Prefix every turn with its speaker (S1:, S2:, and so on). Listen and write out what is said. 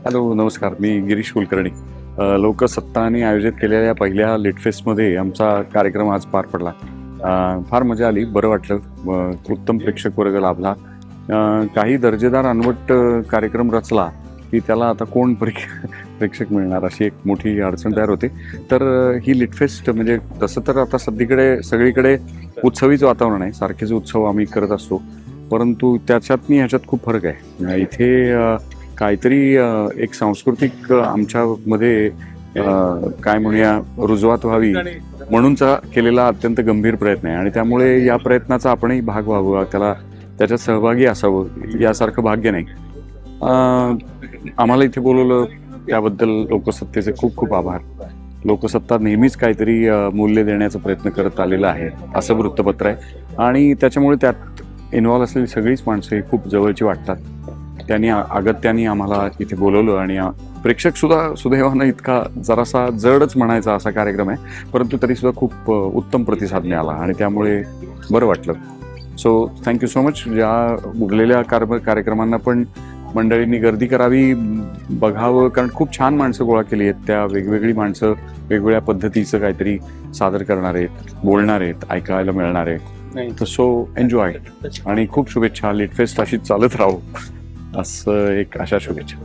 S1: Hello, नमस्कार. मी गिरीश कुलकर्णी. लोकसत्ताने आयोजित केलेल्या पहिल्या लिटफेस्टमध्ये आमचा कार्यक्रम आज पार पडला. फार मजा आली, बरं वाटलं. उत्तम प्रेक्षक वर्ग लाभला. काही दर्जेदार अनवट कार्यक्रम रचला की त्याला आता कोण प्रेक्षक मिळणार अशी एक मोठी अडचण तयार होते. तर ही लिटफेस्ट म्हणजे तसं तर आता सगळीकडे उत्सवीच वातावरण आहे. सारखेच उत्सव आम्ही करत असतो, परंतु ह्याच्यात खूप फरक आहे. इथे काहीतरी एक सांस्कृतिक आमच्यामध्ये काय म्हणूया रुजवात व्हावी म्हणूनचा केलेला अत्यंत गंभीर प्रयत्न आहे आणि त्यामुळे या प्रयत्नाचा आपणही भाग व्हावं, त्याच्यात सहभागी असावं यासारखं भाग्य नाही. आम्हाला इथे बोलवलं त्याबद्दल लोकसत्तेचे खूप खूप आभार. लोकसत्ता नेहमीच काहीतरी मूल्य देण्याचा प्रयत्न करत आलेला आहे असं वृत्तपत्र आहे आणि त्याच्यामुळे त्यात इन्व्हॉल्व असलेली सगळीच माणसं ही खूप जवळची वाटतात. त्यांनी अगत्याने आम्हाला इथे बोलवलं आणि प्रेक्षक सुद्धा सुदैवानं इतका जरासा जडच म्हणायचा असा कार्यक्रम आहे, परंतु तरीसुद्धा खूप उत्तम प्रतिसाद मिळाला आणि त्यामुळे बरं वाटलं. So thank you so much. ज्या उरलेल्या कार्यक्रमांना पण मंडळींनी गर्दी करावी, बघावं, कारण खूप छान माणसं गोळा केली आहेत. त्या वेगवेगळी माणसं वेगवेगळ्या पद्धतीचं काहीतरी सादर करणार आहेत, बोलणार आहेत, ऐकायला मिळणार आहे. तर सो एन्जॉय आणि खूप शुभेच्छा. लिटफेस्ट अशीच चालत राहू असं एक आशा, शुभेच्छा.